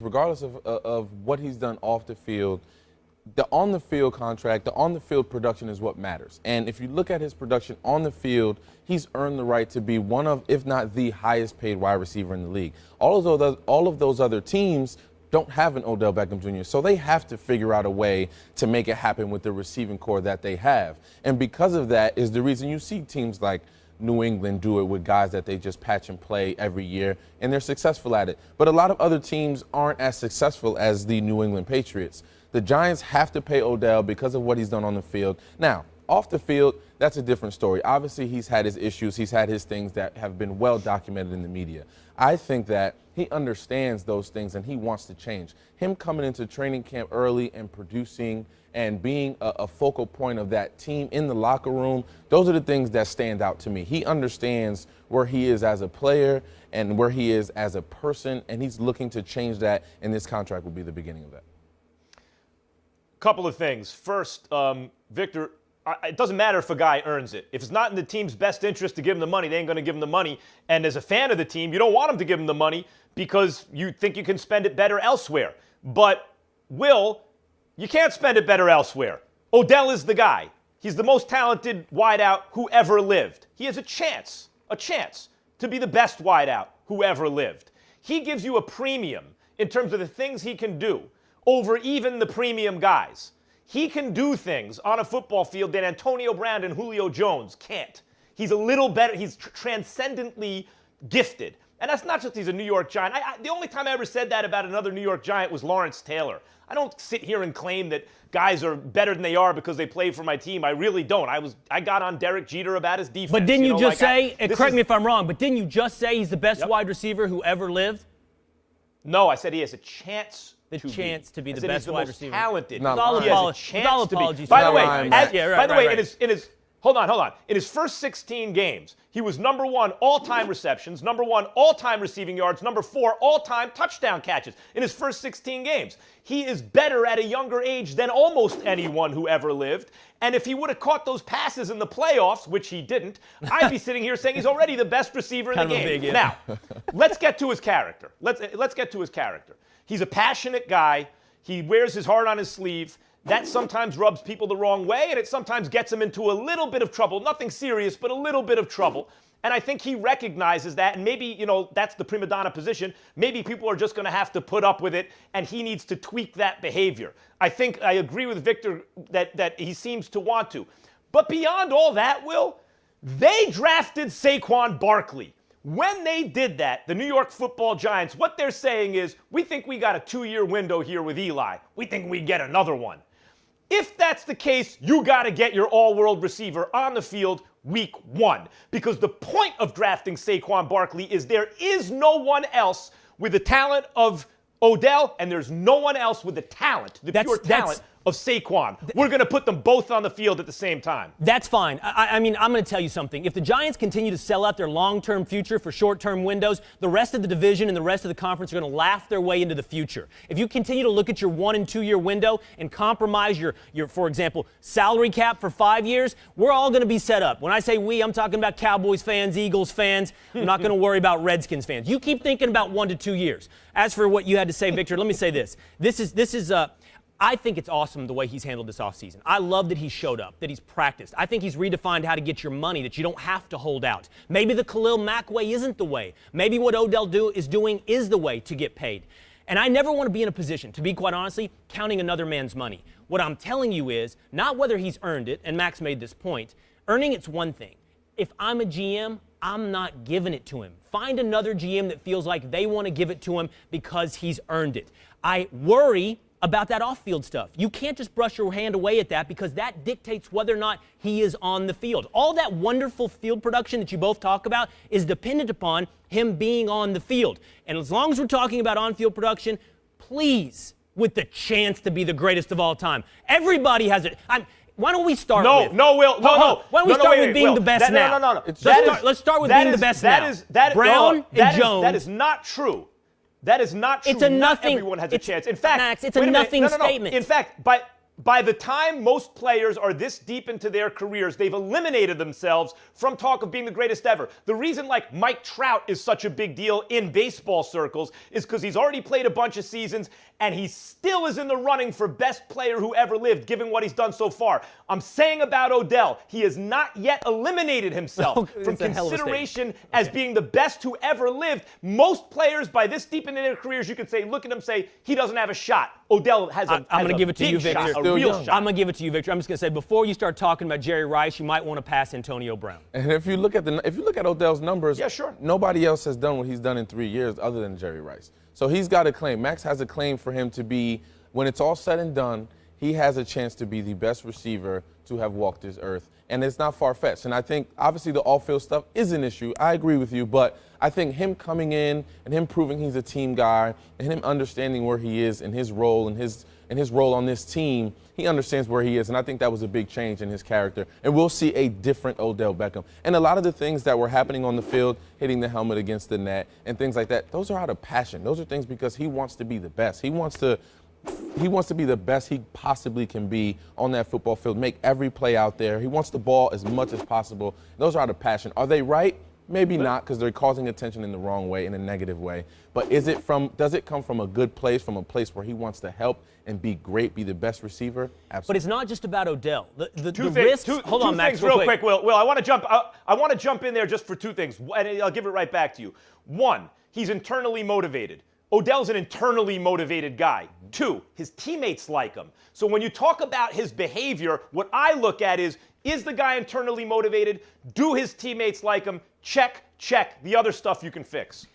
regardless of what he's done off the field, the on-the-field contract, the on-the-field production is what matters. And if you look at his production on the field, he's earned the right to be one of, if not the highest-paid wide receiver in the league. All of those other teams don't have an Odell Beckham Jr., so they have to figure out a way to make it happen with the receiving core that they have. And because of that is the reason you see teams like New England do it with guys that they just patch and play every year, and they're successful at it. But a lot of other teams aren't as successful as the New England Patriots. The Giants have to pay Odell because of what he's done on the field. Now, off the field, that's a different story. Obviously, he's had his issues. He's had his things that have been well documented in the media. I think that he understands those things and he wants to change. Him coming into training camp early and producing and being a focal point of that team in the locker room, those are the things that stand out to me. He understands where he is as a player and where he is as a person, and he's looking to change that, and this contract will be the beginning of that. Couple of things. First, Victor, it doesn't matter if a guy earns it. If it's not in the team's best interest to give him the money, they ain't going to give him the money. And as a fan of the team, you don't want him to give him the money because you think you can spend it better elsewhere. But, Will, you can't spend it better elsewhere. Odell is the guy. He's the most talented wideout who ever lived. He has a chance to be the best wideout who ever lived. He gives you a premium in terms of the things he can do over even the premium guys. He can do things on a football field that Antonio Brown and Julio Jones can't. He's a little better. He's transcendently gifted. And that's not just he's a New York Giant. The only time I ever said that about another New York Giant was Lawrence Taylor. I don't sit here and claim that guys are better than they are because they play for my team. I really don't. I got on Derek Jeter about his defense. But didn't you just say, correct me if I'm wrong, but didn't you just say he's the best wide receiver who ever lived? No, I said he has a chance to be the best wide receiver. Talented. With all apologies. By the way, in his hold on. In his first 16 games, he was number 1 all-time receptions, number 1 all-time receiving yards, number 4 all-time touchdown catches in his first 16 games. He is better at a younger age than almost anyone who ever lived. And if he would have caught those passes in the playoffs, which he didn't, I'd be sitting here saying he's already the best receiver in the game. Now, let's get to his character. Let's get to his character. He's a passionate guy. He wears his heart on his sleeve. That sometimes rubs people the wrong way, and it sometimes gets him into a little bit of trouble. Nothing serious, but a little bit of trouble. And I think he recognizes that, and maybe, that's the prima donna position. Maybe people are just going to have to put up with it, and he needs to tweak that behavior. I think I agree with Victor that he seems to want to. But beyond all that, Will, they drafted Saquon Barkley. When they did that, the New York Football Giants, what they're saying is, we think we got a 2-year window here with Eli. We think we get another one. If that's the case, you got to get your all-world receiver on the field week 1. Because the point of drafting Saquon Barkley is there is no one else with the talent of Odell, and there's no one else with the talent, pure talent of Saquon. We're going to put them both on the field at the same time. That's fine. I mean, I'm going to tell you something. If the Giants continue to sell out their long-term future for short-term windows, the rest of the division and the rest of the conference are going to laugh their way into the future. If you continue to look at your 1- and 2-year window and compromise your, for example, salary cap for 5 years, we're all going to be set up. When I say we, I'm talking about Cowboys fans, Eagles fans. I'm not going to worry about Redskins fans. You keep thinking about 1 to 2 years. As for what you had to say, Victor, let me say this. I think it's awesome the way he's handled this offseason. I love that he showed up, that he's practiced. I think he's redefined how to get your money, that you don't have to hold out. Maybe the Khalil Mack way isn't the way. Maybe what Odell is doing is the way to get paid. And I never want to be in a position, to be quite honestly, counting another man's money. What I'm telling you is not whether he's earned it, and Max made this point. Earning it's one thing. If I'm a GM, I'm not giving it to him. Find another GM that feels like they want to give it to him because he's earned it. I worry about that off-field stuff. You can't just brush your hand away at that because that dictates whether or not he is on the field. All that wonderful field production that you both talk about is dependent upon him being on the field. And as long as we're talking about on-field production, please, with the chance to be the greatest of all time. Everybody has it. Why don't we start with... No, Will. No. Why don't we start with being the best now? No. Let's start with being the best now. Brown and Jones. That is not true. That is not true. It's a nothing. Not everyone has a chance. In fact, Max, it's a nothing statement. In fact, by the time most players are this deep into their careers, they've eliminated themselves from talk of being the greatest ever. The reason like Mike Trout is such a big deal in baseball circles is because he's already played a bunch of seasons and he still is in the running for best player who ever lived, given what he's done so far. I'm saying about Odell, he has not yet eliminated himself from consideration as being the best who ever lived. Most players by this deep into their careers, you could say, look at him, say, he doesn't have a shot. Odell has a I'm going to give it to you, Victor. Shot, a real shot. I'm going to give it to you, Victor. I'm just going to say, before you start talking about Jerry Rice, you might want to pass Antonio Brown. And if you look at Odell's numbers, yeah, sure. Nobody else has done what he's done in 3 years other than Jerry Rice. So he's got a claim. Max has a claim for him to be, when it's all said and done, he has a chance to be the best receiver to have walked this earth. And it's not far-fetched. And I think, obviously, the off-field stuff is an issue. I agree with you. But I think him coming in and him proving he's a team guy and him understanding where he is and his role and his role on this team, he understands where he is. And I think that was a big change in his character. And we'll see a different Odell Beckham. And a lot of the things that were happening on the field, hitting the helmet against the net and things like that, those are out of passion. Those are things because he wants to be the best. He wants to be the best he possibly can be on that football field, make every play out there. He wants the ball as much as possible. Those are out of passion. Are they right? Maybe not, because they're causing attention in the wrong way, in a negative way. But does it come from a good place, from a place where he wants to help and be great, be the best receiver? Absolutely. But it's not just about Odell. The risks. Hold on, Max, real quick. Will, I want to jump in there just for two things, and I'll give it right back to you. One, he's internally motivated. Odell's an internally motivated guy. Two, his teammates like him. So when you talk about his behavior, what I look at is the guy internally motivated? Do his teammates like him? Check. The other stuff you can fix.